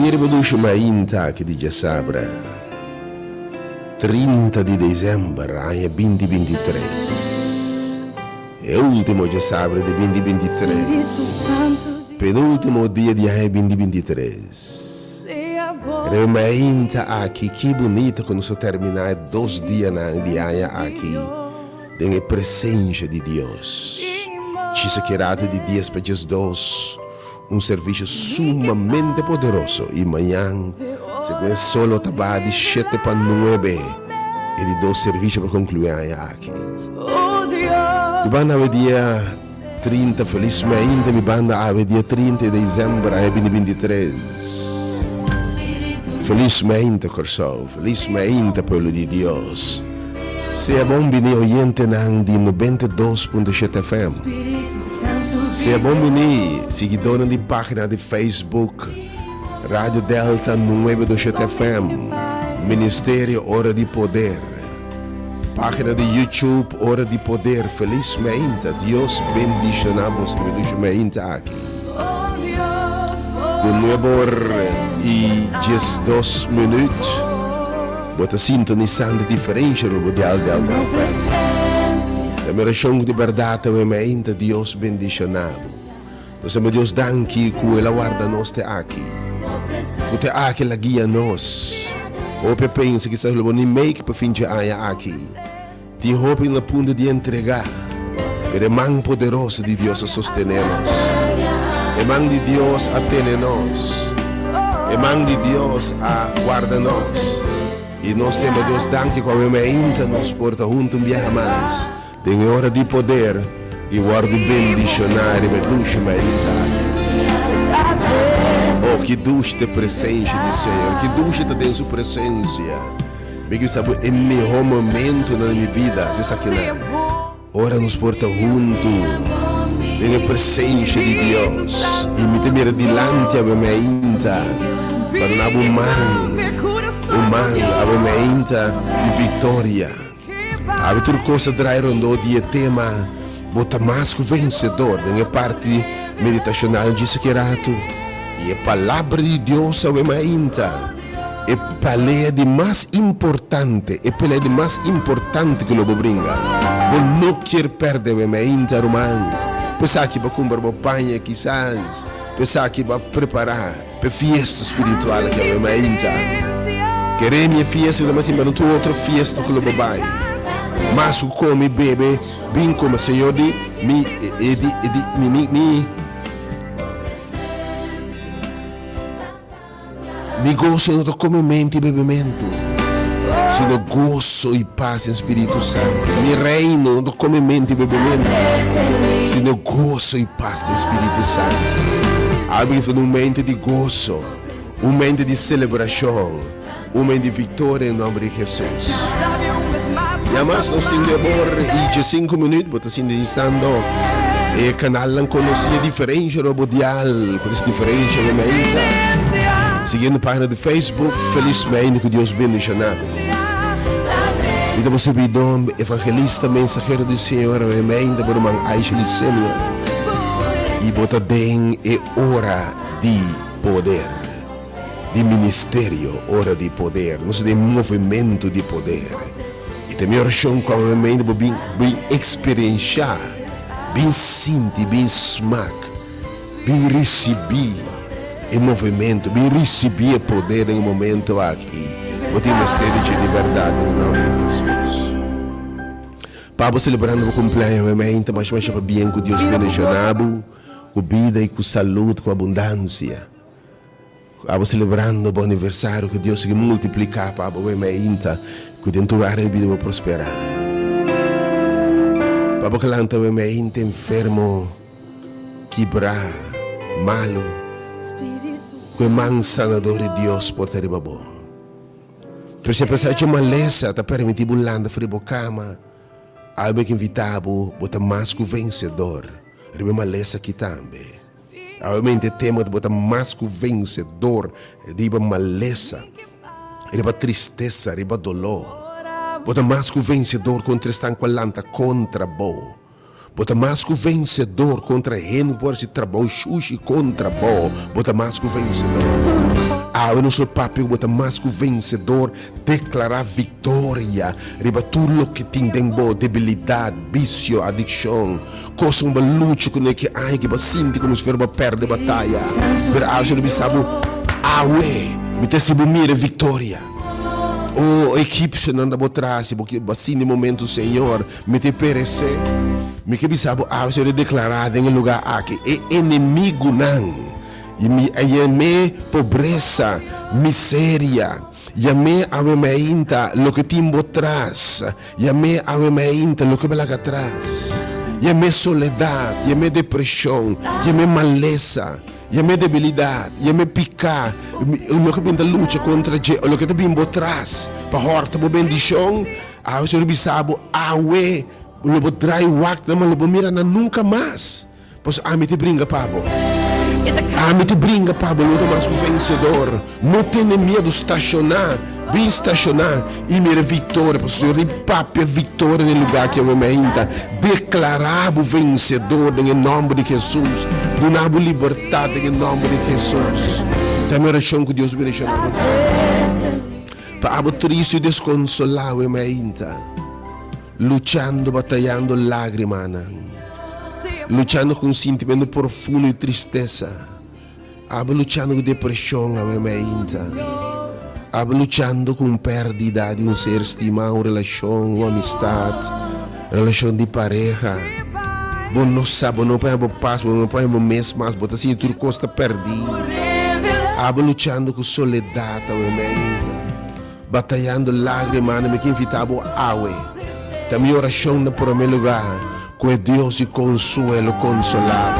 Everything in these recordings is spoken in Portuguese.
Ieri vedo mainta che di Sabra 30 di dicembre anno 2023 e ultimo Sabra di 2023 penultimo dia di anno 2023 e mainta aqui que bonito quando se terminar 2 dias de anno aqui nella presença de Deus ci si chiarato di dias para Jesus serviço sumamente poderoso e amanhã se solo trabalho de 7 para 9 e de 2 serviços para concluir aqui. Mi banda a dia 30, felizmente mi banda a dia 30 de dezembro de 2023. Felizmente corso, felizmente pelo de Deus. Seja bom venir oyente de 92.7 FM. Seja bom venir, seguidor de página de Facebook, Rádio Delta 97 FM, Ministério Hora de Poder, página de YouTube Hora de Poder. Felizmente, Deus bendicionamos felizmente aqui. De novo e 2 minutos, bota sintonizando diferente no Radial Delta FM. La mia ragione di verdade veramente Deus bendicionado. Nós Deus danki que ela guarda nós te aqui. Que te aqui la guia nós. Hope pensa que sabe nem make para fim de aqui. Ti hope na ponto de entregar. É mão poderosa de Deus a sostener-nos. É mão de Deus a ter-nos. É mão de Deus a guardar-nos. E nós temos Deus danki que veramente nos porta junto um mais. Tem hora de poder e guardo bendicionare me duce oh, que duce a presença do Senhor, que duce a sua presença. Porque sabe, é o melhor momento na minha vida de saquenar. Ora nos porta junto, na presença de Deus. E me temere dilante a minha inta, para não a minha inta de vitória. A outra coisa traíram dia tema bota mais que vencedor na parte meditacional de secreto e a palavra de Deus é uma inta é peleia de mais importante que o lobo brinca não quer perder uma inta romano pensar que vai comprar uma panha quizás pensar que vai preparar para festa espiritual que é uma inta querer minha festa mas não tem outra festa que o lobo vai. Mas o come bebe, bem como se eu me gozo no comimento e bebimento. Se no gozo e paz em Espírito Santo. Me reino no comimento e bebimento. Se no gozo e paz em Espírito Santo. Abre um momento de gozo, um momento de celebração, um momento de vitória em nome de Jesus. E mas nós temos agora 5 minutos, porque assim dizendo o canal não conhecia diferente no Radial, conhece diferente na mente. Seguindo a página do Facebook, felizmente que Deus bendicionado. E temos servidor evangelista, mensageiro do Senhor, realmente por uma Ashley Senior. E bota bem é hora de poder, de ministério, hora de poder, nós de movimento de poder. E tem minha oração com a mente bem experienciar, bem sentir, bem smack, bem receber o movimento, bem receber o poder em um momento aqui. Vou ter uma estede de liberdade em nome de Jesus. Pablo celebrando o cumpleaños realmente, mas para bem com Deus bendicionado, com vida e com saúde, com abundância. Pablo celebrando o aniversário que Deus se multiplicar, Pablo realmente. Que dentro da área vai prosperar. Papa calanta me mente enfermo, quebrar, malo. Que man sanador de Deus por ter babo. Então se pensar que uma lesa está permitindo bulanda fribo cama, algo que invitabo bota mais que vencedor. Ribe uma lesa aqui também. Obviamente tema de bota mais que vencedor, ribe uma lesa. Riba tristeza, riba dolor. Bota mais que o vencedor contra estanqualanta, contra bo. Bota mais que o vencedor contra reno, por se trabalho, xuxi contra bo. Bota mais que o vencedor. Awe no seu papel bota mais que o vencedor, declarar vitória. Riba tudo que tem debilidade, vício, adicção. Coisa uma luta com que ai que sinto como se for uma perde batalha. Pero awe se sabe awe, me te se mira vitória. O equipe se não dá atrás, porque assim no momento Senhor me te perecer. Me que sabe awe se declarar em lugar aqui é inimigo não. E me pobreza, miséria, e me avemainta lo que timbo atrás, e me avemainta lo que belaga atrás, e me soledade, e me depressão, e me maleza, e me debilidade, e me picar, lo que pinta luta contra lo que te bimbo atrás, para horta bo bendição, a você bisabo awe, lo bo dry wak, mas lo bo mira na nunca mais, pois a me te brinca pabo. Me te brinca, Pablo, não mais um vencedor. Não tenha medo de estacionar, bem estacionar e minha vitória, porque o Senhor papi a vitória no lugar que eu me ainda. Declarar o vencedor em nome de Jesus. Donar a liberdade em nome de Jesus. Também oração que Deus me deixou na vontade. Para triste e desconsolado, eu me ainda. Lutando, batalhando lágrimas. Lutando com um sentimento profundo e tristeza. Lutando com depressão, lutando com perda de um ser estimado, relação, uma amistade, relação de pareja. Bom, não sabe, não põe paz, não põe mês mais, bota assim, tudo costa perdido. Lutando com soledade, batalhando lágrimas, me que invitava awe. Também oração no primeiro lugar. Que Deus e consuelo, consolar.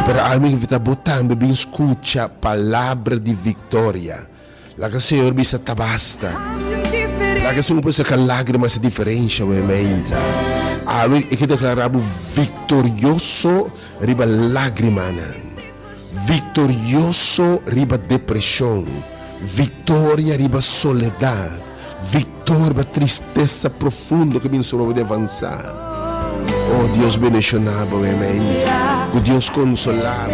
Pero a mim está botando bem escuta palavra de vitória. Lá que o Senhor bisa tabasta. Lá que o Senhor pensa que lágrimas é diferente, obviamente. A mim é que declaramos vitorioso riba lágrima. Vitorioso riba depressão. Vitória riba soledade. Vitória riba tristeza profunda que me soube de avançar. Oh Deus bendicionado, que Deus consolado,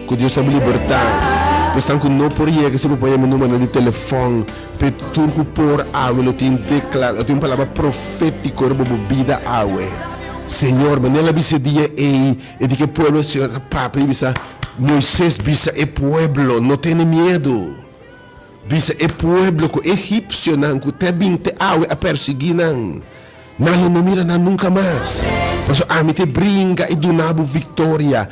que Deus está me libertado. Pensando que não poderia que se me põe meu número de telefone, para tudo por água, eu tenho declarado, eu tenho palavra profética sobre a vida água. Senhor, mas nela bisa dia e de que pueblo Senhor, papa, bisa Moisés bisa é pueblo, não tem medo. Bisa é pueblo que egípcio não, que te binte água a perseguir não. Não mira nunca mais. Mas me te brinca e do nabo vitória.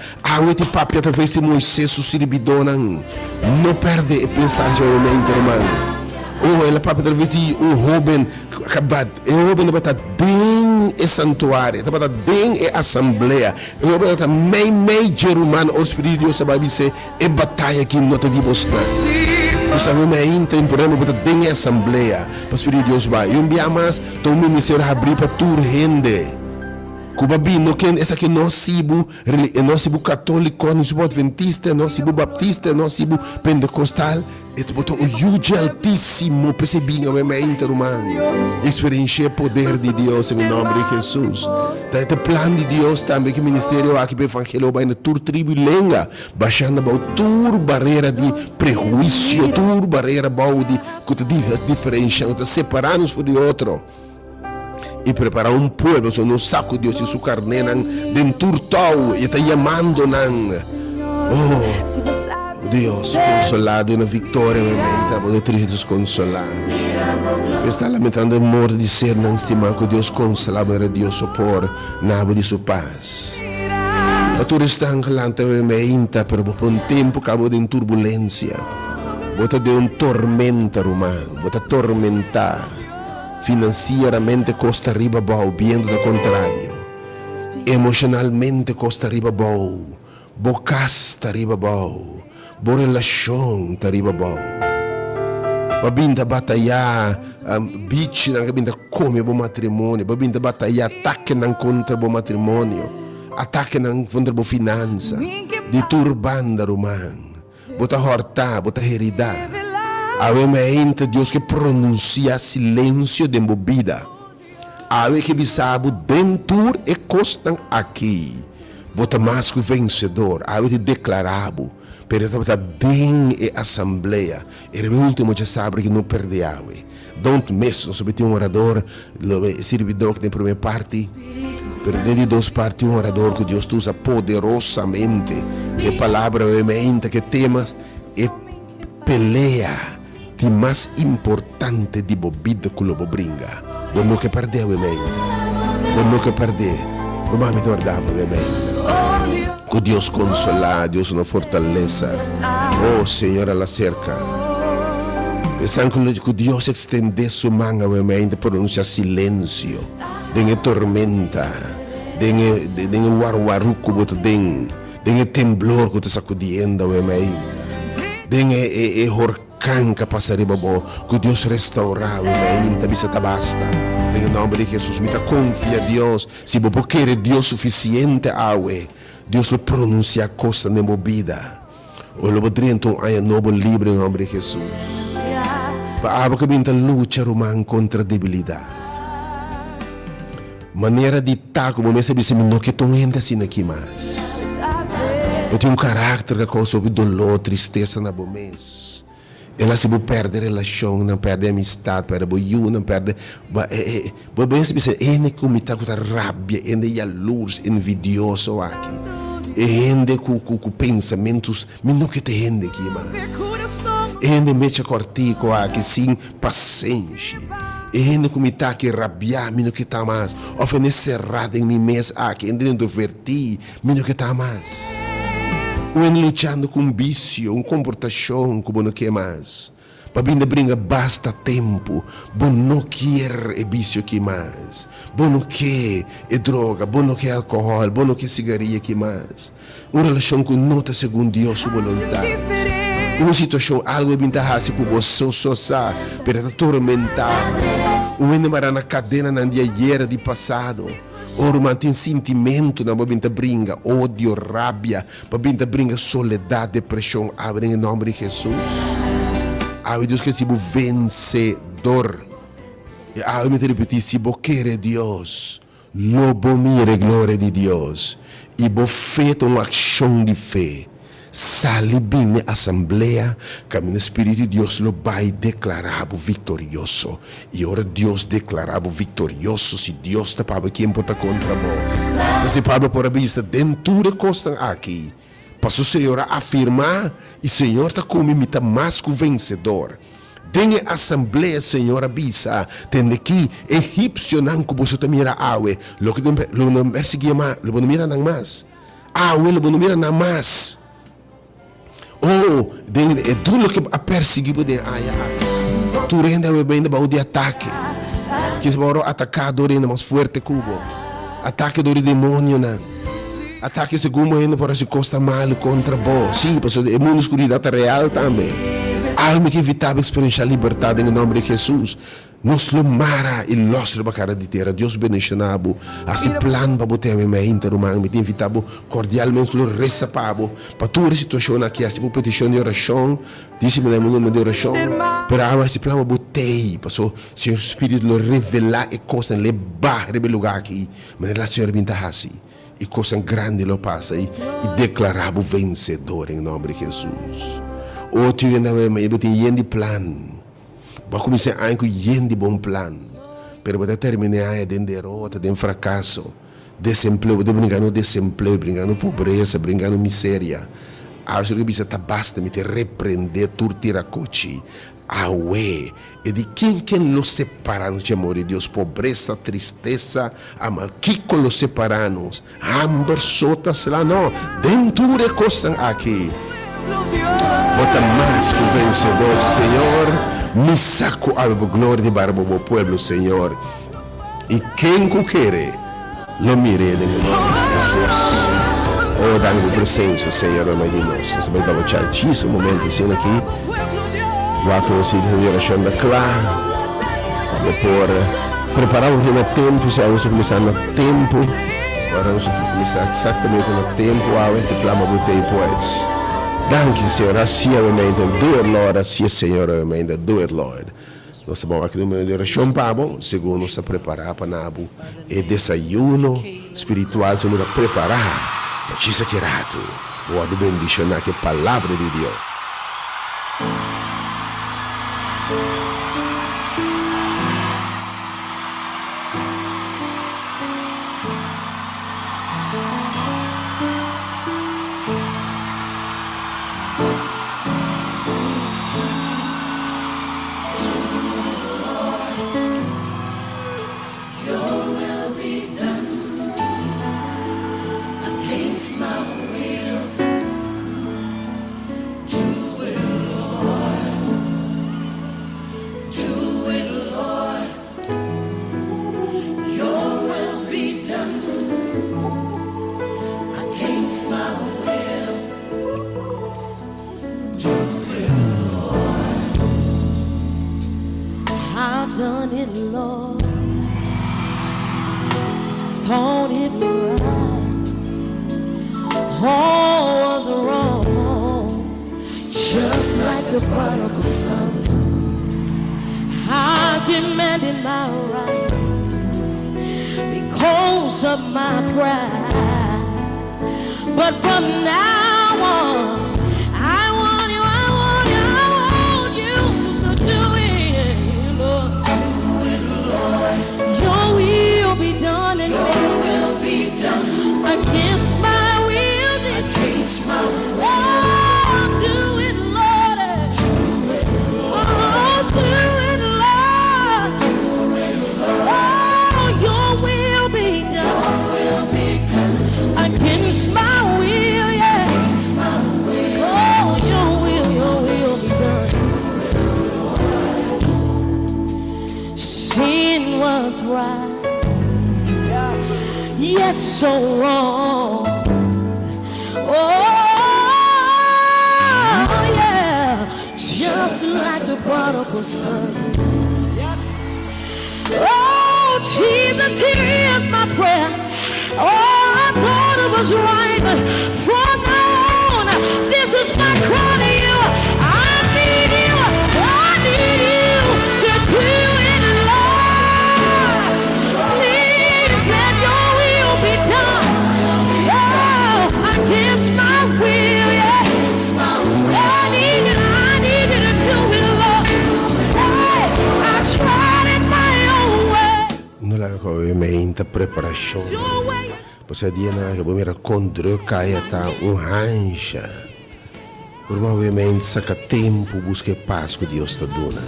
Te papi através de Moisés susiribidonan. Não perde a mensagem ao mente, irmão. Ela papi através de jovem acabado. O jovem está dentro do santuário, está dentro da assembleia. O jovem está meio humano. O Espírito de Deus vai dizer é batalha que não te mostrar. Nós me entra em problema dentro da assembleia. Para o Espírito de Deus vai. E mais, o ministério abrir para tudo rende. Kubabi, no ken essa que nós sibo católico, nós sibo adventista, nós sibo baptista, nós sibo pentecostal, e botou o jude altíssimo, percebi a minha interumano, experienciar o poder de Deus em nome de Jesus. Tá o plano de Deus também que o ministério aqui para evangelho vai na tur tribo lenga, baixando a tur barreira de prejuízo, tur barreira de que te diferenciando, separando-nos de outro. E preparar povo, se não saco Deus e sua carne dentro tal e está chamando Deus consolado na vitória está muito triste desconsolado. Está lamentando a morte de ser não estimar que Deus consolado era Deus sopor nada de sua paz. A tudo está encalante pero por um tempo acabou de turbulência. Bota de tormenta romano, bota tormentar. Financeiramente costa arriba bom, viendo do contrário. Emocionalmente costa arriba bom, bocasta arriba bom, boa relação arriba bom. Babinda batalhar, bicho não babinda come bom matrimônio, babinda batalhar ataque não contra bom matrimônio, ataque não contra bom finança, de turbanda romano, bota horta, bota heredade. Ave mente Deus que pronuncia silêncio de movida. Ave que bisabo dentro e costam aqui. Vota mais que vencedor. Ave te declarabo. Per a den e assembleia. Era o último que sabe que não perde água. Don't miss. Nós temos orador. Servidor que tem primeira parte. Per duas partes orador que Deus usa poderosamente. Que palavra obviamente que temas e pelea. De mais importante de bobida que o bringa. Bom não que perder obviamente. Bom não que perder. Vamos me guardar obviamente. Que Deus consola, Deus nos fortaleza. Oh Senhor, la cerca. Pensando que Deus estende sua mão obviamente pronuncia silêncio. Dengue tormenta. Dengue warwaruco boto dengue temblor que te sacudiendo obviamente. Dengue huracán que passaria bo. Que Deus restaura obviamente. Bisa basta. Em nome de Jesus, me confia a Deus. Se você quer Deus suficiente água, Deus lhe pronuncia a costa de movida. Ou lo podria então há novo livre em nome de Jesus. Para que a luta romana contra a debilidade. Maneira de estar como me sabe se me não que tão ainda assim aqui mais. Eu tenho caráter que causa dolor, tristeza na bom mês. Ela se perde relação, não perde amistade, perde boiú, não perde. Você pensa, ele como está com rabia, ele é luz, envidioso aqui. Ele com pensamentos, mas não que te rende aqui mais. Ele mexe cortico aqui sem paciência. Ele como está aqui rabiar, mas não que está mais. Ofende cerrado em mim mês aqui, ele não divertir, mas não que está mais. When lutando com vício, uma comportação como não quer mais. Para brinca basta tempo. Bom não quer vício que mais. Bom não quer droga, bom não quer álcool, bom não quer cigarrilha que mais. Uma relação com nota segundo Deus sua vontade. Uma situação algo bem tarrasse com você só para atormentar. Uma namorada na cadena na dia de passado. Ora mantém sentimento na babinta brinca, ódio, rabia, babinta brinca, soledade, depressão, abre em nome de Jesus. Abre Deus que se você vencedor. E abre me repetir, se você quer Deus, lobo mire glória de Deus. E você feito uma ação de fé. Sale bem na assembleia, que o Espírito de Deus lo vai declarar vitorioso. E ora Deus declarar vitorioso, se Deus está para quem pode contra você. Mas se Pablo por a vista, dentro de costa aqui, para o Senhor afirmar, e o Senhor está como imita mais que o vencedor. Tem a assembleia, Senhor, avisa, tem que egípcio não como você mira água, lo não perseguia mais, lo não mira não mais. Água, lo não mira não mais. Oh, é tudo que a perseguir de aia. Tu rende bem de ataque. Que se vai atacar do mais forte cubo. Ataque do demônio não. Ataque segundo ainda para se costa mal contra vós. Sim, porque é muita escuridão real também. Alma que evitava experienciar liberdade em nome de Jesus. Nos lumara e lostra para cara de terra. Deus bendicionabo. Assim plan para botar a minha interumana. Me invitabo cordialmente lo recapabo. Para toda a situação aqui. Assim petição de oração. Disse-me na minha de oração. Pero esse plan para botei. Passou. Se o Espírito lo revelar e coisa levar rebe lugar aqui. Mas a Senhora vinta assim. E coisa grande lo passa. E declarabo vencedor em nome de Jesus. Outro ainda eu tenho de plan. Para começar a ter de bom plan. Para terminar a derrota, de fracasso, desemprego, brincando desemprego, brincando pobreza, brincando miséria. Acho que bisa tá basta me te repreender, turtir a coche. Aue, e de quem los separanos, amor de Deus, pobreza, tristeza, ama, que los separanos, ambos sotas lá não, dentro de coisas aqui. Bota mais que o vencedor, Senhor. Me saco a glória de barba do pueblo, Senhor. E quem quer, lo mire de nome de Jesus. Oh, dá-me presença, Senhor, amém de nós. Você vai dar um altíssimo momento, Senhor, aqui. Vá com você de oração da clara. Por preparar um tempo, se vamos começar no tempo. Agora vamos começar exatamente no tempo. Esse plano botei, pois. Thank you, Senhor. Assim, amém. Do it, Lord. Assim, Senhor, amém. Do it, Lord. Nós vamos aqui no oração, Pabo. Segundo, nos preparar para Nabu. E desayuno espiritual, se nos preparar. ci sei chiarato, guarda bendizione che palabra di Dio. Done it, Lord. Thought it right. All was wrong. Just like the prodigal son, I demanded my right because of my pride. But from now on, I want you to do it, Lord. Your will be done in me. Your will be done against my will. Against my will. Oh, do it, Lord. Do it, Lord. Oh, do it, Lord. Do it, Lord. Oh, your will be done. Your will be done against my will. Yeah. Against my will. Oh, your will be done. Do it, Lord. Sin was right. Yes, so wrong. Oh, yeah, just like the prodigal son. Yes. Oh, Jesus, here is my prayer. Oh, I thought it was right, but from now on, this is my cry to you. I need you. I need you to do it, Lord. Please let your will be done. Oh, against my will, yeah. I need you to do it, Lord. Hey, I tried it my own way. Non la ovviamente preparazione. Your way. Possiamo dire che poi mi racconto che è un hansha. Ormai ovviamente sa che tempo busca Pasqua di Ostaduna.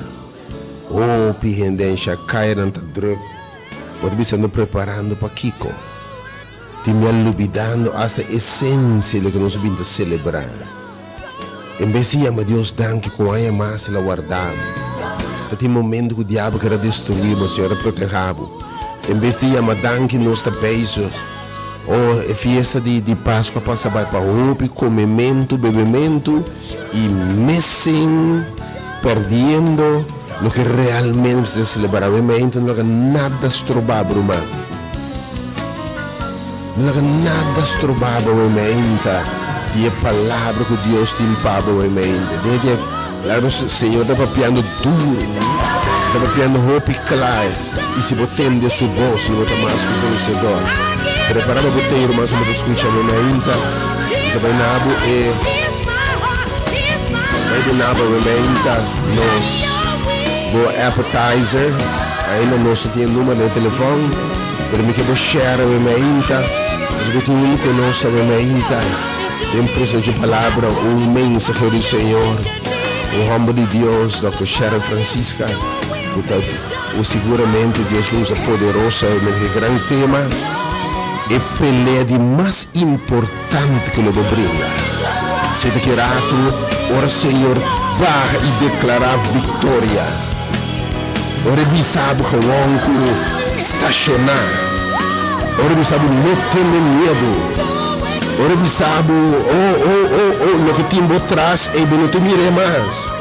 Oh, pihendenza caia nanta druk. Potrebbe stare preparando para Kiko. Ti mi allubidando hasta essenza che non si vinta celebrare. Invece ama Deus danke com a mais la guardava. Tati momento que o diabo quer destruir, mas o Senhor protegava. Invece ama danke nos beijos. Oh, é festa de Páscoa passa para roupa, comimento, bebimento e missing, perdendo no que realmente se celebra. Ovviamente não há nada strobado, mas não há nada strobado, ovviamente. E a palavra que Deus te impava, ovviamente. Claro, o Senhor está piando duro, está piando roupa clara. E se você tem sua voz, não está mais com o conhecedor. Preparava o roteiro, mas não escuta ovviamente. Também nabo e vai nabo ovviamente nos o appetizer. Ainda não se tem número de telefone, para mim que vou share ovviamente. Mas eu tenho único nosso ovviamente. Tem presente de palavra, mensagem do Senhor, homem de Deus, Dr. Sharon Francisca. Portanto, seguramente Deus usa poderosa, um grande tema. E pelea de mais importante que ele brinda. Se declarato, ora Senhor, vai e declarar vitória. Ora me sabe que o anco estacionar. Ora me sabe não ter medo. Ora me sabe, o que tem por trás e não te mire mais.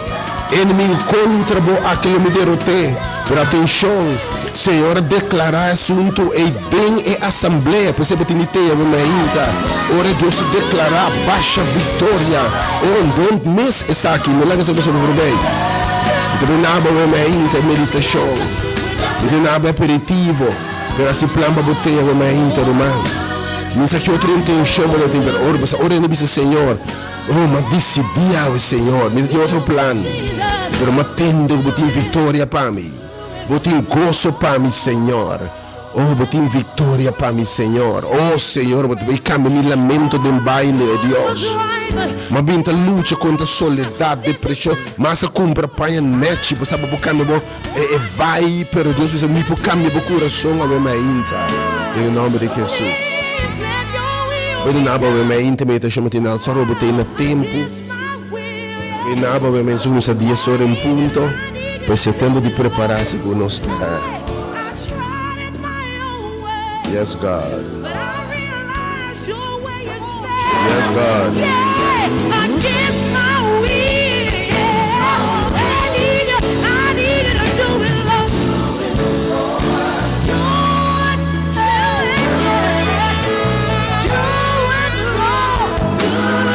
Ele me encontra aquele me derrote. Por atenção. Senhor, declarar assunto e bem e assembleia, por exemplo, tem ideia, ora Deus declarar baixa vitória, onde mês é aqui, não é que você vai bem. Então, nada é meditação, não nada aperitivo, para se plamba botella, irmão. Minsa que outra intenção da tempera. Ora não bisa Senhor. Oh, mas decidia o Senhor. Me tem outro plano. Pero matendo, botin vitória para mim. Botin gozo para mim, Senhor. Oh, botin vitória para mim, Senhor. Oh, Senhor, botin cambia mi lamento de baile, oh Deus. Ma vinta luce contra soledad, depressão. Mas a compra paia net, você sabe por cambio e vai, pero Deus você me por cambio por coração a minha inta. Em nome de Jesus. Pode nada a minha inta me tá chamando na só botei no tempo. E nada a minha zuno sa 10 horas em ponto. Para setembro de preparar-se com nós. Yes, God. Yes, God. Against my will. I need you to do it, Lord. Do it, Lord. Do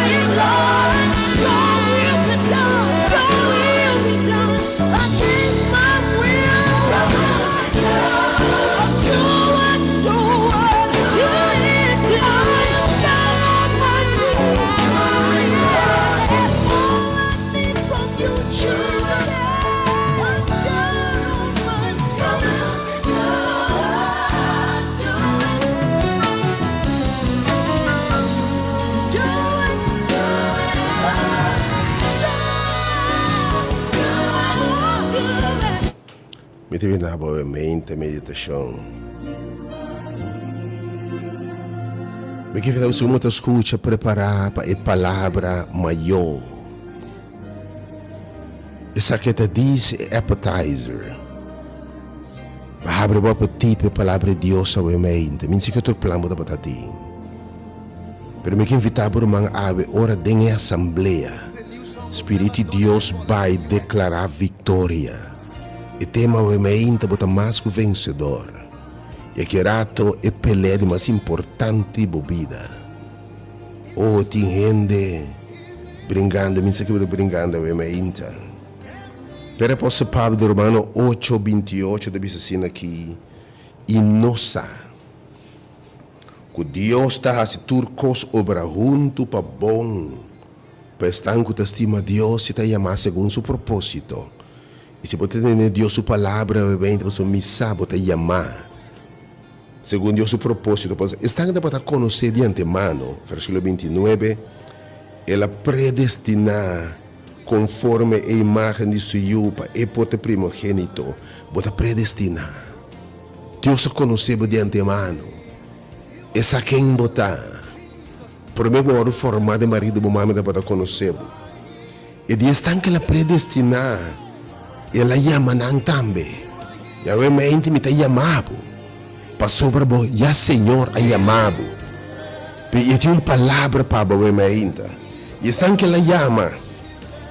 it, Lord. Your will be done. Your will be done. Against my will. Do it, do it. Do it, I am down on my knees. That's all I need from you, Jesus. I'm down on my knees. Do it. Me teve na boa mente, meditação. Me que faz uma escuta preparar para a palavra maior. Essa que te diz é appetizer. Para abrir o apetite para a palavra de Deus ao mente. Me que outro plano para ti. Pero me que invitar por uma ave ora em assembleia. Espírito de Deus vai declarar vitória. E tema o mente para mais que vencedor. E que rato é pelea mais importante bebida. Oh, tem gente brincando, me sei que eu brincando o mente. Pero apóstolo Pablo de Romano 8:28 deve ser aqui. E nossa, que Deus está a se turcos obra junto para bom, para estar com estima Deus e te chamar segundo seu propósito. E se você tem Deus sua palavra, obviamente você me sabe te chamar. Segundo Deus, o propósito, estão para conhecer de antemano, versículo 29, ela predestina conforme a imagem de sua yupa, e pote primogênito, bota predestina. Deus conheceu de antemano, essa quem botar, por mim, o formar de marido, o mamãe para conhecer. E de estão que ela predestina, ela chama não também, e a minha mente me está chamando. Passou para você, já Senhor, é chamado. E tem uma palavra para você, minha ainda. E estão que ela chama.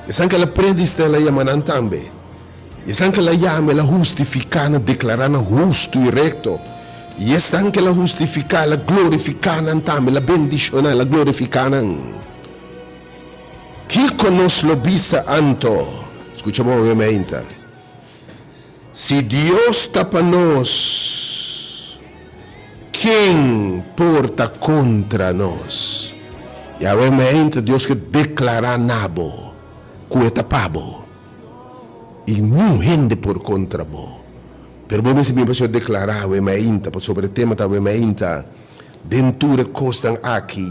Estão que ela predestina, ela chama não também. E estão que ela chama, ela justificando, declarando justo e reto. E estão que ela justificando, ela glorificando também, ela bendicionando, ela glorificando. Que conosco lo bisa anto. Escucha bem, minha ainda. Se Deus está para nós, quem porta contra nós? E obviamente Deus que declarar nabo, cueta pabo, e não rende por contra bo. Pero bom se me passou declarar obviamente sobre o tema da obviamente, dentura costam aqui,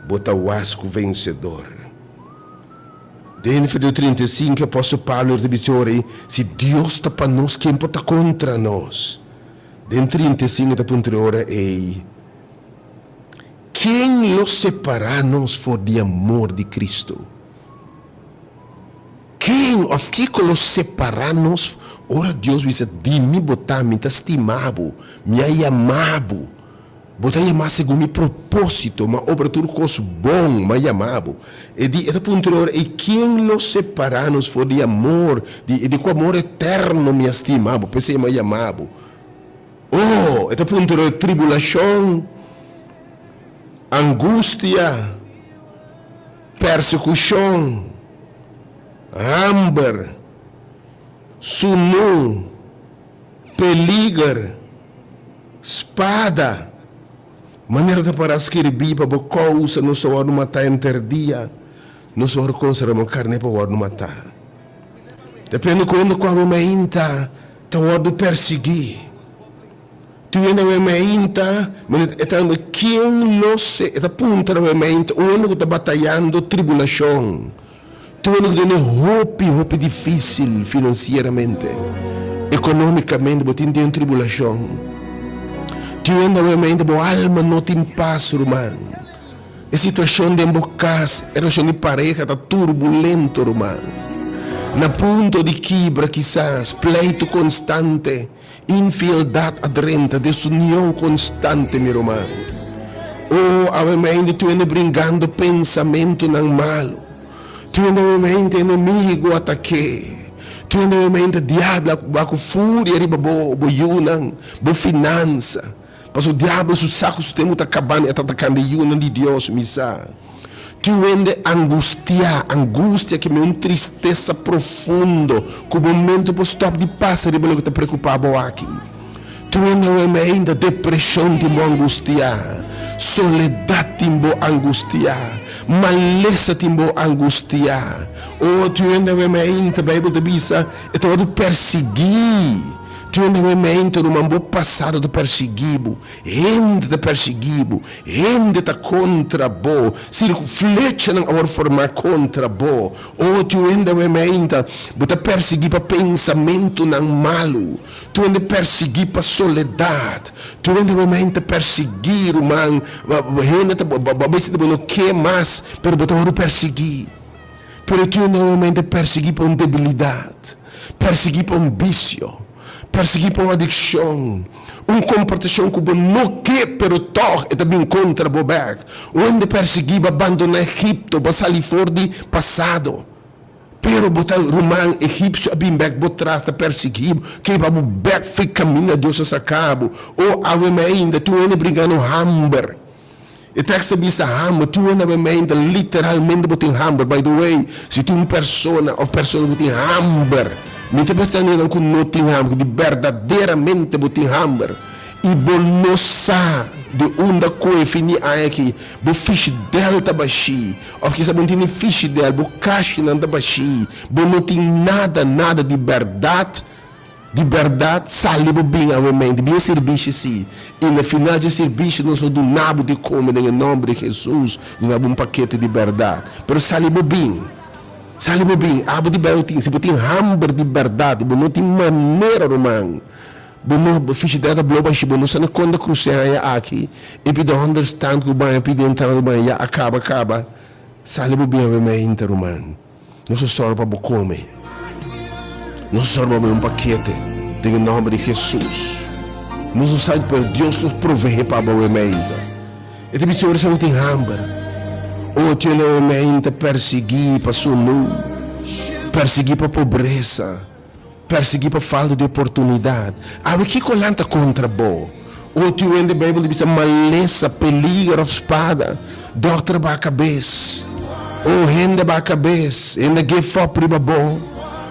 bota o asco vencedor. Dentro do 35, o apóstolo Paulo diz: se Deus está para nós, quem porta contra nós? Dentro de 35 da puntura é quem nos separará-nos for de amor de Cristo? Quem of que nos separar-nos? Ora Deus diz de mim botar me estimado, me amado, botar amar segundo meu propósito, mas obra tudo coisa bom, me amado. E de essa puntura é quem nos separar-nos for de amor, de com amor eterno me estimado, pensei me amado. Oh, esta punto de tribulação, angústia, persecução, hambre, sunu, peligro, espada, Maneira de para escrever para causa não só no matar interdia, não só consideramos carne para o matar. Depende quando como me inta, tá o perseguir. Tu ainda me inta, mas quem não se, é ponta me inta, o único que está batalhando tribulação. Tu ainda tem hope difícil financeiramente, economicamente, mas tem tribulação. Tu ainda me inta, a alma não tem paz, irmão. A situação de embocas, a relação de pareja está turbulento, irmão. Na ponto de quebra, quizás, pleito constante, infidelidade adrenta, desunião constante, meu irmão. Ou, obviamente, tu ainda brincando pensamento não malo. Tu ainda, obviamente, inimigo ataque. Tu ainda, obviamente, diabo, com fúria, riba, bo yunang, bo finança. Mas o diabo, se o saco, se tem muita cabana, está atacando yunang de Deus, misa. Tu ainda angústia que é uma tristeza profunda, que o momento para stop de paz, riba, que está preocupado aqui. Tu ainda depressão te angustia, soledade te angustia, maleza te angustia. Ou tu ainda a Bíblia te diz, é todo perseguir. Tu ainda no passado te perseguido, ainda te perseguido, ainda te contra bo, se flecha não agora formar contra bo. Ou tu ainda te perseguir para pensamento não malo, tu ainda perseguir para soledade, tu ainda perseguir man, ainda te não quer mais, pero tu agora perseguir. Pero tu ainda perseguir para uma debilidade, perseguir para um vício. Perseguir por uma adicção, comportação que não quer, pero toch, é também contra o back. Onde perseguir, abandonar Egito, para sair fora do passado. Pero botar romano egípcio, a bem back, botar trás, perseguir, que para o back, fica caminho a Deus a cabo. Ou ainda, tu ainda brigando hamburger. E texto diz hamburger, tu ainda literalmente botar hamburger. By the way, se tu uma pessoa, ou pessoa botar hamburger, me está pensando que não tem hamburger, de verdadeiramente botar hamburger. E bonosa de onda coi fini aqui, bo fish delta baixi, ou que sabe não tem fish del, bo cash não da baixi, bo não tem nada de verdade, sali bo bem ao momento, bem serviço sim. E no final de serviço nós do nabo de comer em nome de Jesus, e nós um paquete de verdade, pero sali bo bem. Sali bo bem, abo de verdade, se botem hamburger de verdade, bo não tem maneira, irmão. Bono fish data bloba shi bono sana konda cruceia aqui e pide understand que o banho pide entrar no banho já acaba sale bo bem me interumano não se sorra para comer não se sorra para um paquete em nome de Jesus não se sabe por Deus nos provee para o me inter e te bisou não tem hamburger ou te não me inter perseguir para sunu perseguir para pobreza perseguir para falta de oportunidade. Há que colanta contra bo. Ou tu ainda a Bíblia diz maleza, peligro, espada, doutor para a cabeça. Ou renda para a cabeça, ainda give up para bo.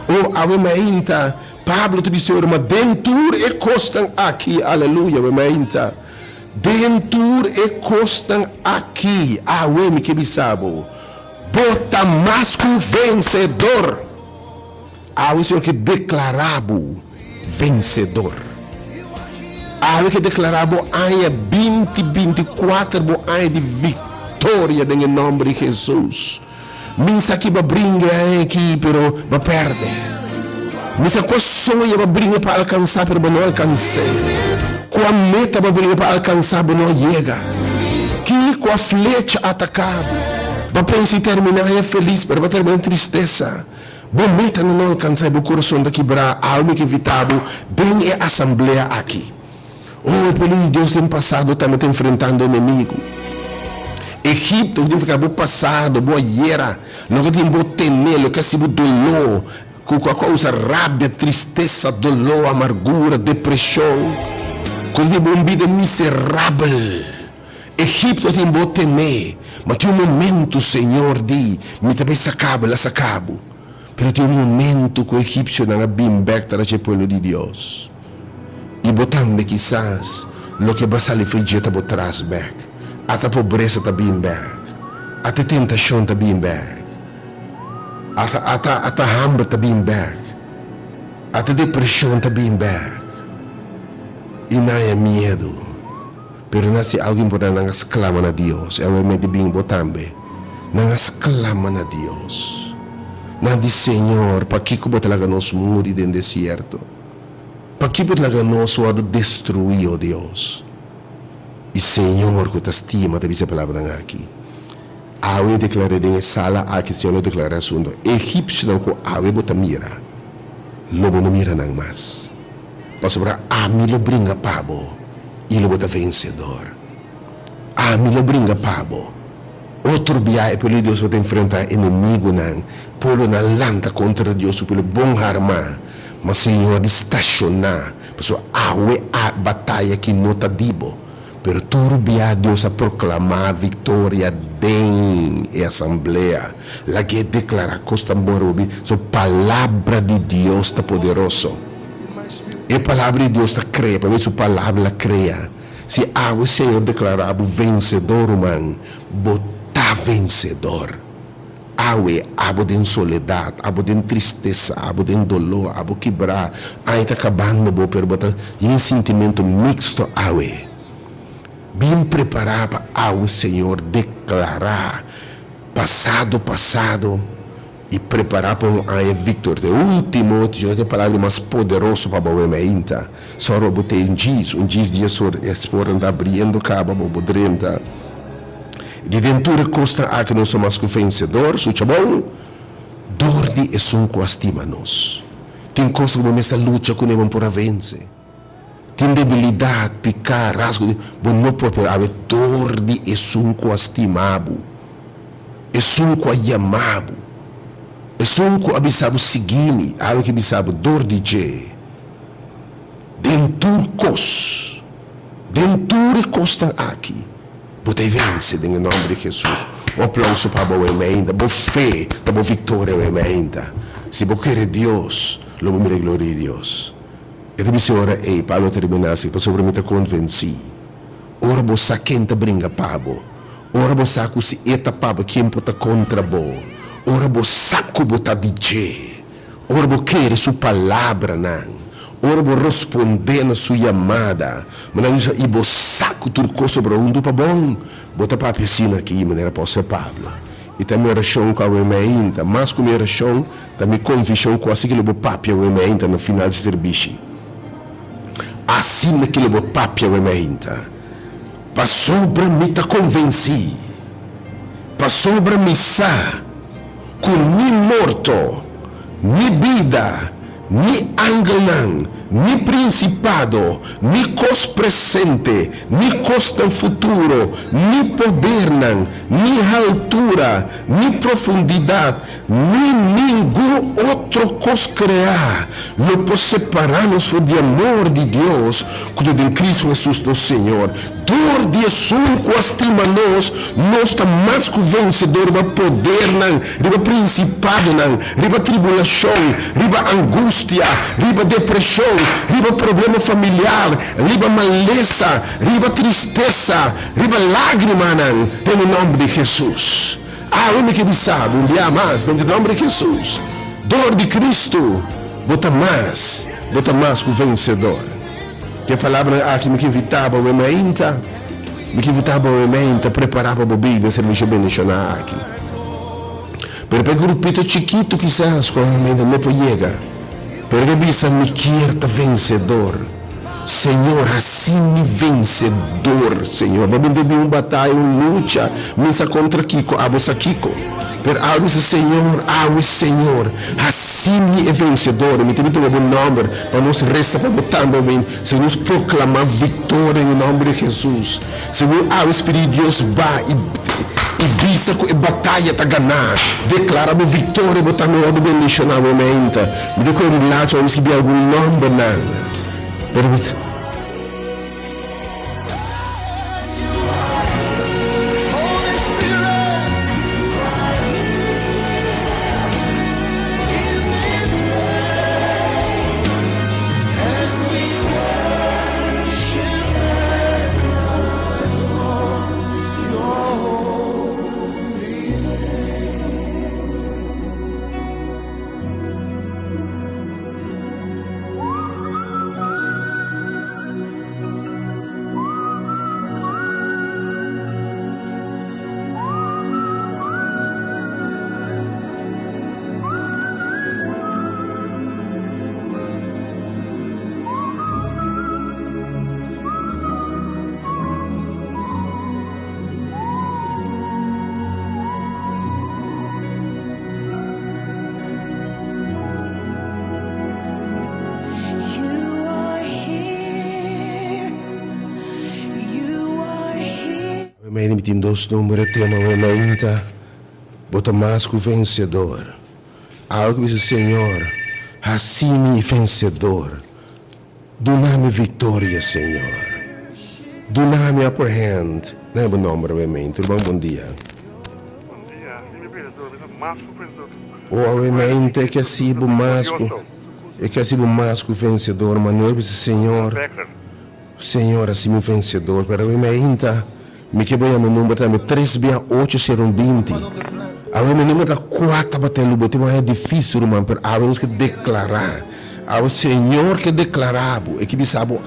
Ou há ainda Pablo te diz uma dentur e costam aqui, aleluia, ainda. Dentur e costam aqui, me que bisabo. Bota masco vencedor. Há o Senhor que declarava vencedor. Há o que declarava ano 2024 ano de vitória em nome de Jesus. Misa que vai brincar aqui, pero vai perder. Misa que sonha vai brincar para alcançar, pero não alcançar. Com a meta vai brincar para alcançar, pero não chega. Que com a flecha atacada, vai pensar em terminar é feliz, pero vai terminar em tristeza. Bom, meta não alcançar o coração da quebrar, algo que evitado, bem é assembleia aqui. Oh, pelo Deus tem passado, também está enfrentando o inimigo. Egito, tem ficado passado, boa era, logo tem boa temer, que é se dolor, com a causa rábia, tristeza, dolor, amargura, depressão, quando tem uma vida miserável. Egito tem boa temer, mas tem um momento, Senhor, de me também sacabo, la sacabo. Pero tem um momento que o egípcio não é bem back para o povo de Deus. E botando quizás lo que basali frigieta bo tras back. Ata pobreza ta bin back. Ata tentação ta bin back. Ata hambre ta bin back. Ata depressão ta bin back. E não é medo. Pero nasi alguém pode não exclama na Deus. É o medo bem botambe. Não exclama na Deus. Não diz Senhor, para que como talaga nos muri dentro do deserto? Para que talaga nos o destruir, oh Deus? E Senhor, que te estima, te dice a palavra aqui. Awe declara dentro sala aqui Senhor declara assunto. Egípcio não ko awe bota mira. Lobo não mira não mais. Pastor, a mim lo brinca pabo. E lo bota vencedor. A mim lo brinca pabo. Outro dia, pelo Deus vai enfrentar inimigo não. Polo na lanta contra Deus pelo bom arma. Mas Senhor estacionar. Pastor, awe a batalha que nota dibo. Pero turbia Deus a proclamar a vitória dentro da assembleia. La que declara costa morobi. So palavra de Deus está poderoso. E a palavra de Deus está cria. Para mim, sua palavra cria. Se o Senhor declarar vencedor, man, botar vencedor. Awe, abo de soledade, abo de tristeza, abo de dolor, abo quebrar. Aí está acabando, pero botar. E um sentimento mixto, awe. Bem preparado ao Senhor declarar passado e preparar para um ano victor. O último, Deus tem palavra mais poderosa para o ainda. Só botei um dias de expor anda abrindo cabo para bodrenta. De dentro costa a que nós somos vencedor, sucha bom. Dor de esunco estima-nos. Tem coisa como essa luta que não por vencer. Tem debilidade, picar, rasgo, não pode haver dor de esunco estimado, esunco amado, esunco abisabo seguime, algo que abisabo dor de je, dentro costa aqui, botei vence em nome de Jesus, o aplauso para o ainda, boa fé, boa vitória ainda, se você quer Deus, logo me glória a Deus. E depois Senhora, Paulo terminasse, para sobremeta convenci. Ora você quem te brinca pabo. Ora você que se eta pabo quem pode contra bo. Ora você que bota dizer. Ora você quer sua palavra não. Ora você responder na sua chamada. Mas e você que turco sobre um do bom. Bota papo assim aqui, maneira possa Pablo. E também oração com a ainda, mas com a oração, também convicção com assim que ele papo ainda no final do serviço. Assim que ele papia o ainda. Passou para mim te convenci. Passou para mim com ni morto, ni vida, ni angelan, ni principado, ni cos presente, ni costa futuro, ni poder, ni altura, ni profundidade, ni nenhum outro cos criar, lo pode separar-nos do amor de Deus, quando em Cristo Jesus nosso Senhor. Dor de sunco estima-nos, nós estamos mais que vencedor, riba poder, riba principado, riba tribulação, riba angústia, riba depressão, riba problema familiar, riba maleza, riba tristeza, riba lágrima, em nome de Jesus. Homem que sabe, um dia mais, em nome de Jesus. Dor de Cristo, bota mais que vencedor. Que a palavra aqui me invitava o ainda, preparar para a bebida, serviço bendicionar aqui. Pero para o grupito chiquito quizás, quando ainda não pode chegar, pero que bisa me quer vencedor. Senhor, assim me vencedor, Senhor. Vamos ter uma batalha, uma luta, missa contra Kiko, abosa Kiko. Pero ao Senhor, assim me é vencedor. Me tem um bom nome para nos rezar, para botar também, se nos proclamar vitória em nome de Jesus. Senhor, ao Espírito de Deus vai e bisa com a batalha para ganhar. Declaramos vitória, botar no lado bendição na momento. Me dê com um lado, vamos receber algum nome, não. Pero emitem dos números tema aumenta. Bota mais que o vencedor. Algo que diz o Senhor. Assim vencedor. Dá-me vitória, Senhor. Dá-me upper hand. Não é bom nome, realmente. Irmão, bom dia. Bom dia, mi vedo, Masco vencedor. Obviamente que assim o masco. É que assim o masco vencedor. Mas não é o Senhor. Becker. Senhor, assim o vencedor. Pero obviamente. Me que voy a meu número também 36820. Agora meu número 4 batendo o é difícil, irmão, mas temos que declarar. O Senhor que declarava é que sabe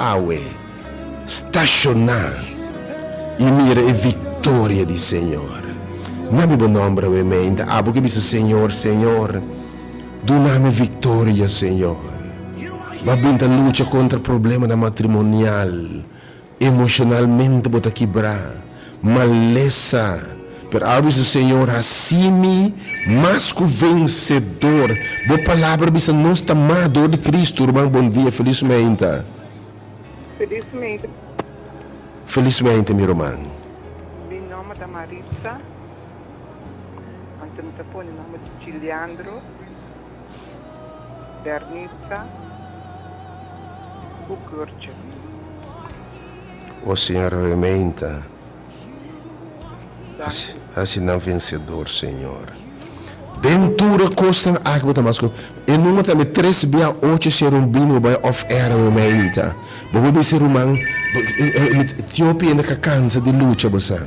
estacionar e mira a vitória do Senhor. Não é meu nome, obviamente. Que diz Senhor, Senhor, dá-me vitória, Senhor. Vai a luta contra o problema matrimonial, emocionalmente, bota quebrar. Maleza, pero algo diz o Senhor, assim, mais que vencedor. Boa palavra, diz nós amado de Cristo, irmão, bom dia, felizmente. Felizmente, Felizmente, meu irmão. meu nome é Marisa. Antes me põe o nome de Giliandro, Bernita, Bucurcio. O Senhor, realmente, assim não vencedor, Senhor. Dentura costa água Damasco. E número também 368 ser bino by off air realmente. Bobo ser humano, Etiópia ainda cansa de luta, você.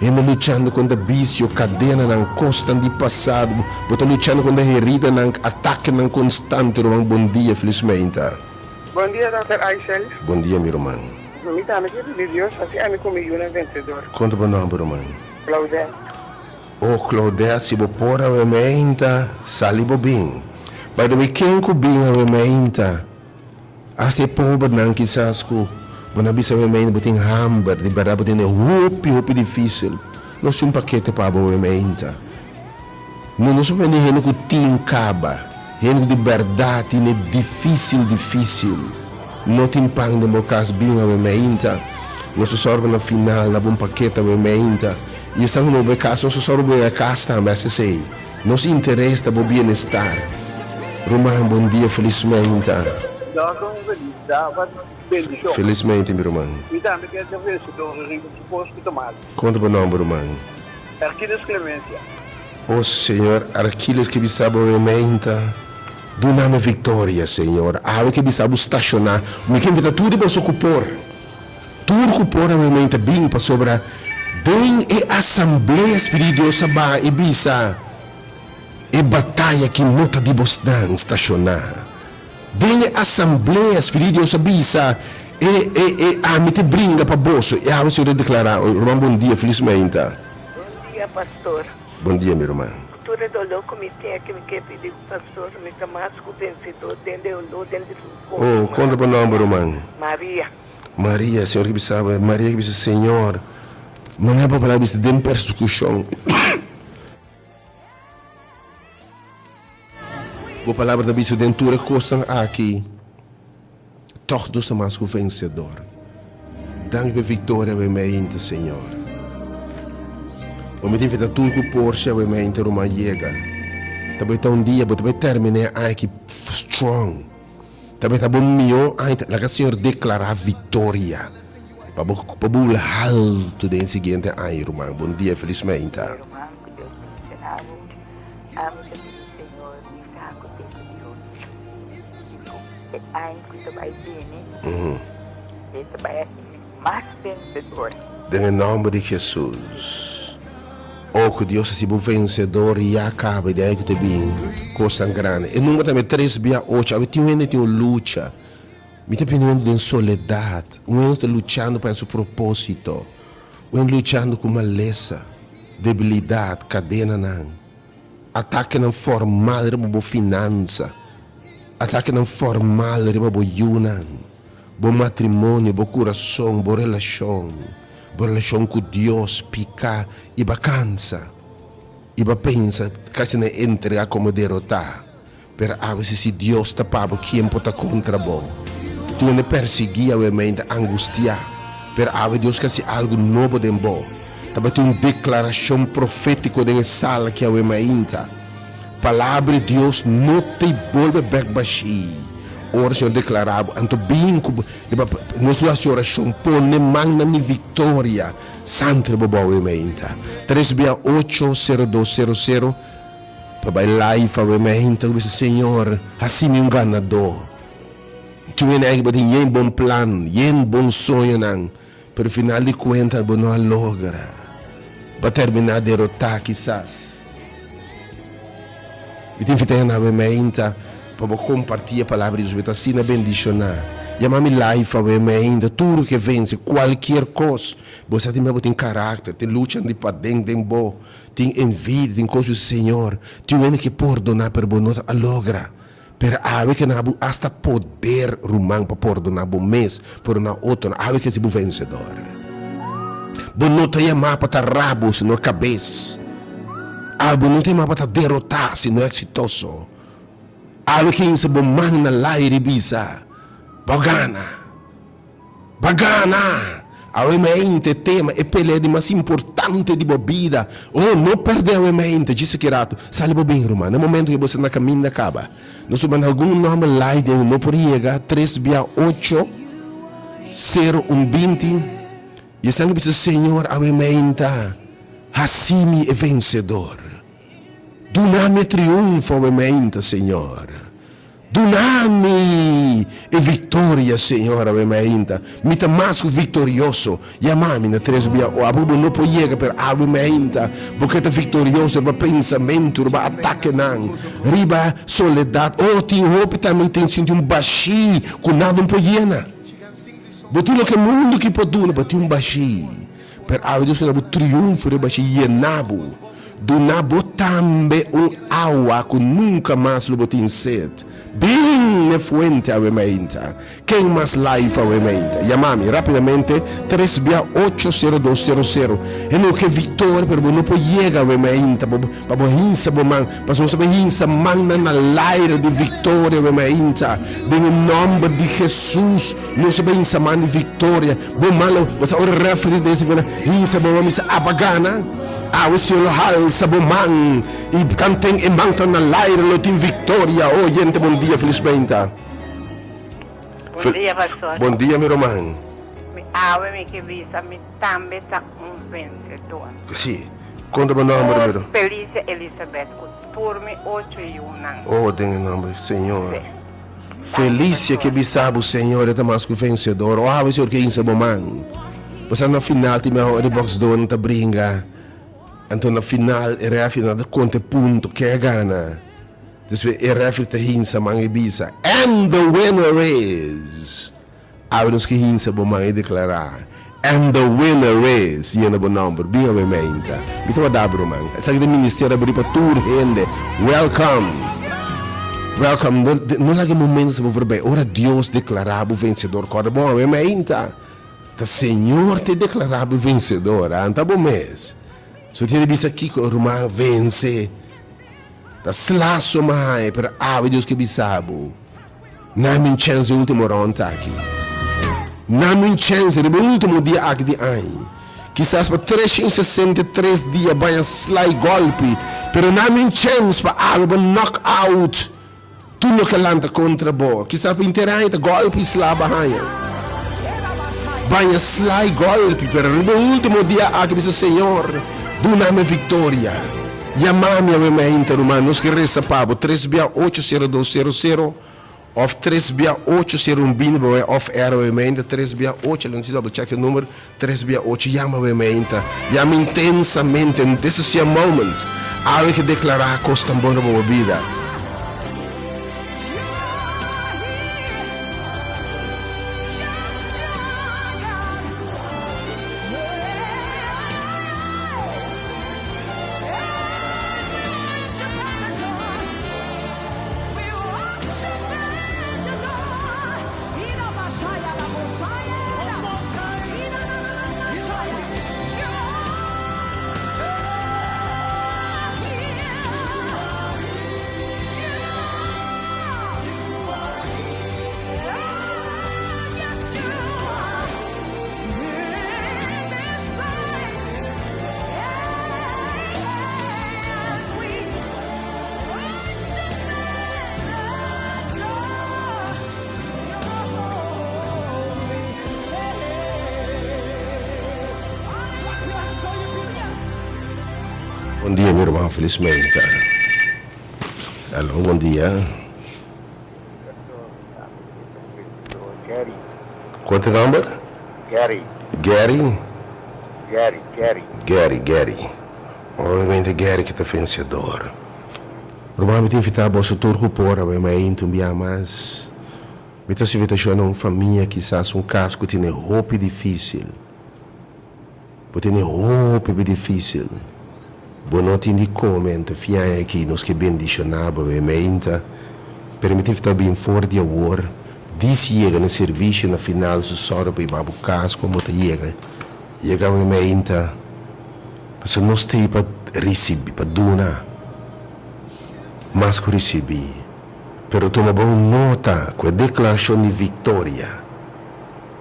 Ainda lutando contra vício, cadena não costa de passado, bota lutando contra herida não ataque não constante, irmão. Bom dia, felizmente. Bom dia, Dr. Aishel. Bom dia, meu irmão. Me chamo de Deus, assim, é comigo, um vencedor. Conta o nome, irmão. Claudete. O Claudete, se você pôr a rementa, salibo bem. Mas do quem que bem a rementa, até pobre não quizás que, quando bisa a rementa, você tem hamburger, de verdade, você tem roupa difícil. Não é um paquete para a rementa. Não somos nem que tem caba, gente de verdade, é difícil. Não tem pão de mocas bem a rementa. Nós sorvemos na final, na bom paquete a rementa. E estamos no caso, nós sorvemos a casa, mas sei, nos interessa o bem-estar. Romão, bom dia, felizmente. Felizmente, meu irmão. Me chamo de vencedor, eu posso tomar. Conta o nome, irmão. Arquiles Clemência. O Senhor, Arquiles que sabe realmente, dá-me vitória, Senhor. Algo que sabe estacionar. Me que invita tudo para se ocupar. Tudo ocupar realmente bem para sobrar. Bem e assembleia espirituosa ba e bisa e batalha que nota de bostan estacionar. Bem e assembleia espirituosa bisa e a me te brinca para bolso e a você declarar, irmão, bom dia, felizmente. Bom dia, pastor. Bom dia, meu irmão. Cultura do louco me tem que me quer pedir pastor, me chamar com vencedor, dentro Oh, conta o nome, irmão. Maria. Maria, Senhor que sabe, Maria que diz, Senhor, não é para falar de persecução. A palavra da Bíblia dentura costam aqui. Todos mais que o vencedor. Dank a vitória ao mente, Senhor. O me tem feito tudo que Porsche ao mente uma chega. Também está dia, mas também termina aqui strong. Também está bom melhor, a Senhor declarar vitória. Para o alto do seguinte ano, irmão. Bom dia, felizmente. Irmão, que Deus te ensinava. Amo que Senhor me saco de Deus. Ai, que vai vir, né? Esse vai aqui, mais vencedor. Em nome de Jesus. Oh, que Deus seja o vencedor e acaba de aí que te bem. Coisa grande. E nunca também 368. Eu tenho uma luta. Me está pensando em soledade. Um está lutando para seu propósito. Um lutando com maleza, debilidade, cadena não. Ataque não formal para a finança. Ataque não formal para a yunan. Bom matrimônio, bom coração, boa relação. Boa relação com Deus, picar e vacança. E pensa que não entrega como derrotar. Pero a vezes se Deus está para quem pode contra você. Tu não perseguia a mente angustiar, pero a Deus que se algo novo de bom. Tabati uma declaração profética de sala que é o emainta. Palavra de Deus não te volve back baixi. Oração declarava, anto binco, nossa oração põe magna ni vitória. Santo bobo o emainta. 3680200. Pabai life o emainta, o Senhor, assim me enganador. Tu é que tem bom plano, bom sonho nang. Pero final de contas, não logra. Para terminar de derrotar, quizás. E tem que ter na mente para compartilhar a palavra de Deus, assim na bendicionar. Chamar-me life, ainda tudo que vence, qualquer coisa. Você tem caráter, tem luta de para dentro, tem bom, tem envidia, tem coisas do Senhor. Tem que perdonar, pero não logra. Pero ave que não hasta poder rumang para perdonar bom mês, por na outra, ave que se bu vencedor. Bom não tem mais para rabo, se não cabeça. Ave não tem mais para derrotar, se não exitoso. Ave que se bom man na laire bisa. Bagana. A mente tema é pelea mais importante de vida. Oh, não perder a mente, disse que rato. Sale bem, irmão. No momento que você na caminho acaba. Nós vamos algum nome lá de não por chegar 368 0120. E estando disse Senhor, a mente assim é vencedor. Dá-me triunfo a mente, Senhor. Dá-me e vitória, Senhor, a mente. Me tá mais vitorioso. Chamar-me na 368. A Bíblia não pode chegar para a mente. Porque é vitorioso para pensamento, para ataque não. Riba soledade. Oh, tem roupa também tem sentido baixi, com nada não pode llenar. Botulo que mundo que pode dar, botulo um baixi. Para a Deus não triunfo de baixi llenabo. Do nabo também água que nunca mais lo botin sede. Bem na fuente a mente. Quem mais live a mente? Chamame rapidamente 3680200. E não que vitória, pero não pode chegar a mente. Para hinsa bomang, para não saber hinsa magna na laire de vitória a mente. Em nome de Jesus, não saber hinsa man de vitória. Bom malo, você ora referir desse hinsa bomang sa abagana. O Senhor alça bomang e cantem e manta na laire lo tem vitória. Oh, gente, bom dia, felizmente. Bom dia, pastor. Bom dia, meu irmão. Me que visa, me também está vencedor. Sim. Conta o nome, meu. Felícia Elizabeth, por me 81 anos. Oh, em nome do Senhor. Felícia que bisabo, Senhor, é mais que vencedor. Oh, o Senhor que insa bomang. Você na final, tem a box do ano, tá brinca. Então na final, era a final de conta ponto que é gana. Después era a final hinsa mangi bisa. And the winner is. Abrimos que hinsa bo mangi declarar. And the winner is. Yena bo number. Binga be meinta. Ito wa dabro man. Sa que ministério abrir para tour gente. Welcome. Não lagi momentos para ver. Ora Deus declarava o vencedor. Corda bom be meinta. Ta Senhor te declarava o vencedor. Anta bom mês. Se você bisa aqui que o irmão vence, tá slaço mais para Deus que bisabo. Não me chance o último round aqui. Não me chance o último dia aqui de ano. Quizás para 363 dias vai slide golpe, pero não me chance para knockout. Tudo que lanta contra boa. Quizás para interar golpe slaba aí. Vai slide golpe, pero no último dia aqui diz o Senhor. Dá-me vitória. Chamame a mente, irmãos, que resta para 3680200 ou 3680120, off air a mente, 368, não se double check o número, 368, chama a mente, chama intensamente, this is your moment, há que declarar a costa boa na vida. Oh, felizmente. Alô, bom dia. Gary. Quanto nome? Gary. Gary? Gary. Ovviamente Gary que está vencedor. Normalmente invitar a você todo por a mas então mas então se você uma família quizás caso que tem roupa difícil. Porque tem roupa difícil. Bom não tem de comento fia aqui nos que bendicionado ovviamente. Permite estar bem fora de agora. Diz chega no serviço na final se só para ir para o caso como te chega. Chega ovviamente. Mas não está para receber, para donar. Mas que receber. Pero toma boa nota com a declaração de vitória.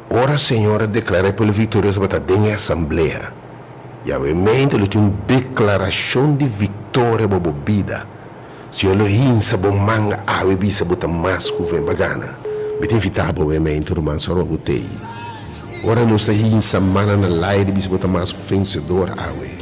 Ora a senhora declara pela vitória para dentro da assembleia. E obviamente ele tem uma declaração de vitória para a vida. Se ele hinsa bom manga, ave bisa bota mais que vem bagana. Me tem invitado obviamente o irmão só botei. Ora nós está hinsa mana na live bisa bota mais que vencedor ave.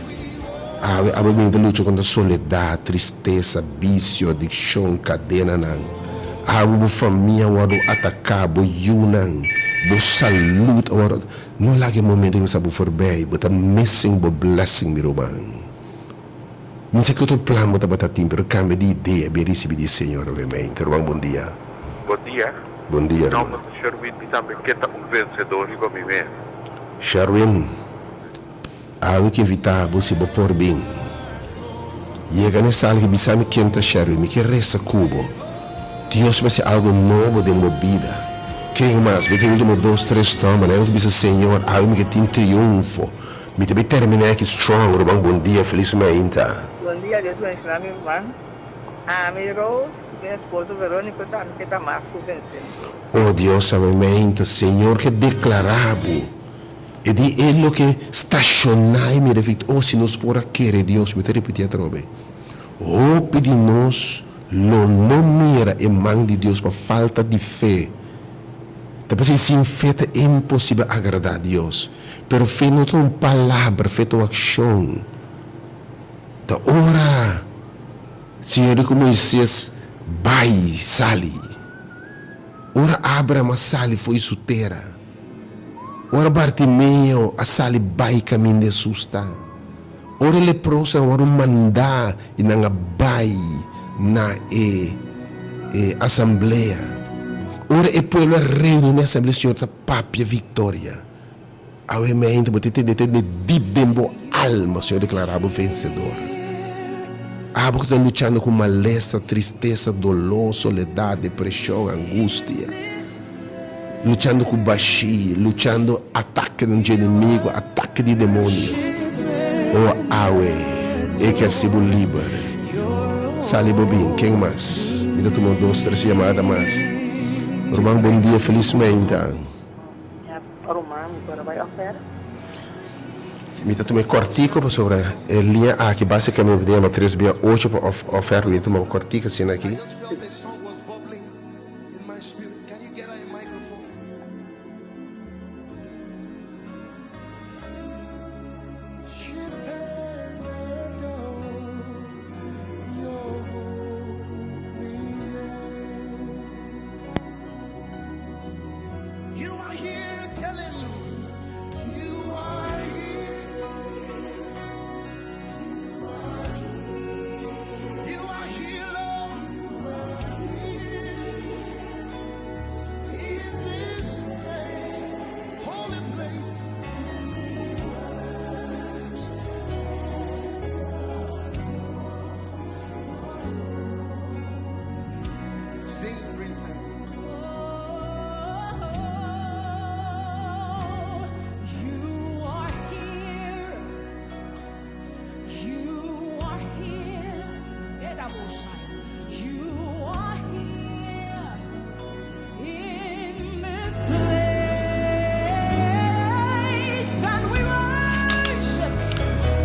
Obviamente luta contra a soledade, tristeza, vício, adicção, cadena não. A família wado atacar, bo yunan, bo salut, wado não lagi momento que você bo forbei, but a missing bo blessing mi roman. Não sei que outro plano bota batatim, pero cambia de ideia, be recebi de Senhor obviamente. Irmão, bom dia. Bom dia. Bom dia, Não, irmão. mas Sherwin, me também que tá vencedor e para mim. Sherwin, algo que evitar você bo por bem. Chega nessa algo que bisa me quenta Sherwin, me que resta cubo. Deus vai ser algo novo de minha vida. Quem mais? Me tem último 2, 3 tomas, né? Eu disse, Senhor, algo que tem triunfo. Me também terminar aqui strong, irmão. Bom dia, felizmente. Bom dia, Deus abençoe meu irmão. A minha Rose, minha esposa Verônica, que está mais vencendo. Oh Deus, obviamente, Senhor, que declarado. E de ele que estacionar e me reflete. Oh, se nos for querer, Deus, me te repetir a trobe. Oh, pedi nós. Lo não mira e mão de Deus para falta de fé. Depois sem fé é impossível agradar a Deus. Pero fé não é uma palavra, fé é uma ação. Da hora, Senhor, como Moisés, vai, sali. Ora Abraão, sali, foi solteira. Ora Bartimeu, a sali, vai, caminho de susta. Ora leprosa, ora mandar, e não vai. Na assembleia. Ora o povo reino na assembleia, Senhor, da papia vitória. Obviamente, você tem de dentro alma, Senhor, declarado vencedor. Abo que está lutando com maleza, tristeza, dolor, soledade, depressão, angústia. Lutando com baixia, lutando ataque do inimigo, ataque de demônio. Oh, awe, que é sido livre. Sali Bobin, quem mais? Me dá 2, 3 chamadas mais. Irmão, bom dia, felizmente. Romano, agora vai a fera. Me dá um cortico sobre a linha A, que basicamente é uma 3/8 para oferta. Me dá uma cortico assim aqui.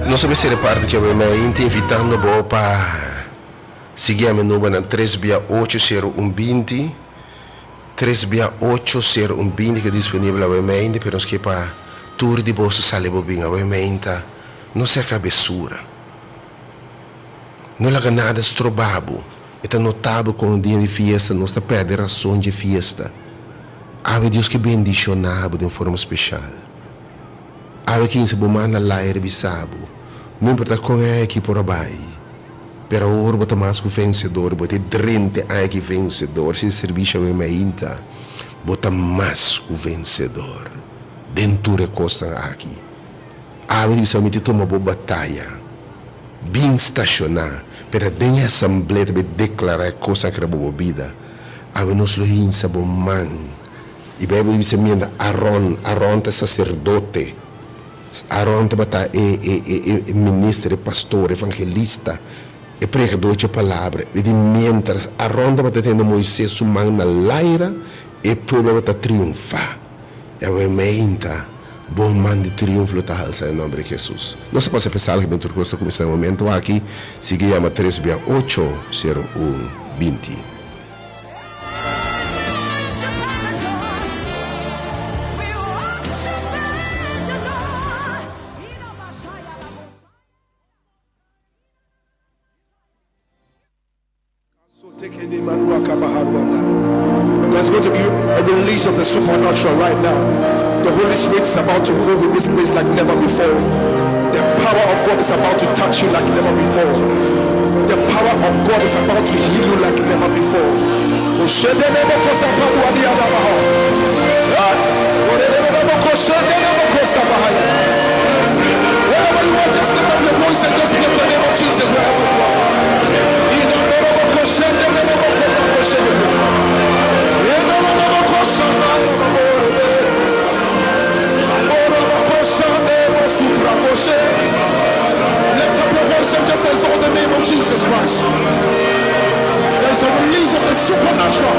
Não sabe se reparte que eu me invitando a para seguir a menuba na 3/80120 3/80120 que é disponível obviamente para que para tour de bolsa sale bobinha obviamente não se cabeçura Não há nada estrobado. É notável com o dia de festa, nós está perdendo a razão de festa. Há Deus que bendicionava de uma forma especial. Há quem se bomana lá e revisado. Não importa com é que por abaixo. Pero ora bota mais que vencedor, bota 30 anos que vencedor, se serviço é ainda, bota mais que vencedor. Dentro de costa aqui. Há divisão me toma boa batalha. Bem estacionar, pero dentro da assembleia de declarar coisa que é boa vida. Há nos lohinsa bom man. E Bíblia diz minha Aaron é sacerdote. Aaron é ministro, pastor, evangelista. E pregador de palavra. E de mientras Aaron está tendo Moisés sumando na laira, e o povo está triunfar. E a meinta, bom man de triunfo está alça em nome de Jesus. Nós se passa pensar que bem tudo está começando no momento aqui, se chama 3680120. There's going to be a release of the supernatural right now. The Holy Spirit is about to move in this place like never before. The power of God is about to touch you like never before. The power of God is about to heal you like never before. Wherever you are, just lift up your voice and just bless the name of Jesus wherever you are. Lift up your voice and just exalt the name of Jesus Christ. There is a release of the supernatural.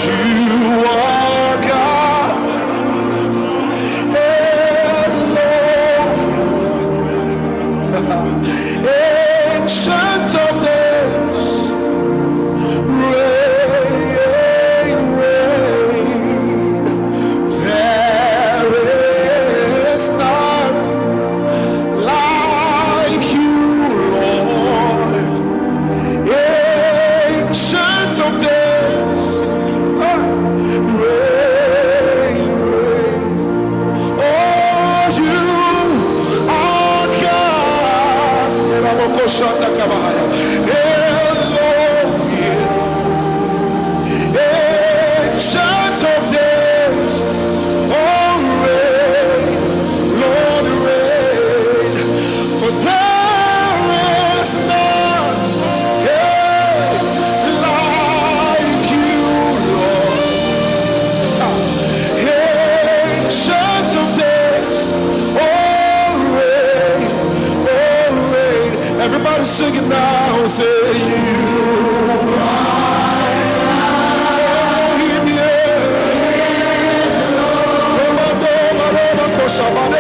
You are God. Ancient of days, reign, reign. There is none like you, Lord. Ancient of days, reign, reign. Oh, you are God. Elohim, ancient of days, oh reign, Lord reign, for there is none like you, Lord. Ancient of days, oh reign, oh reign. Everybody sing it now, say you. Shabbat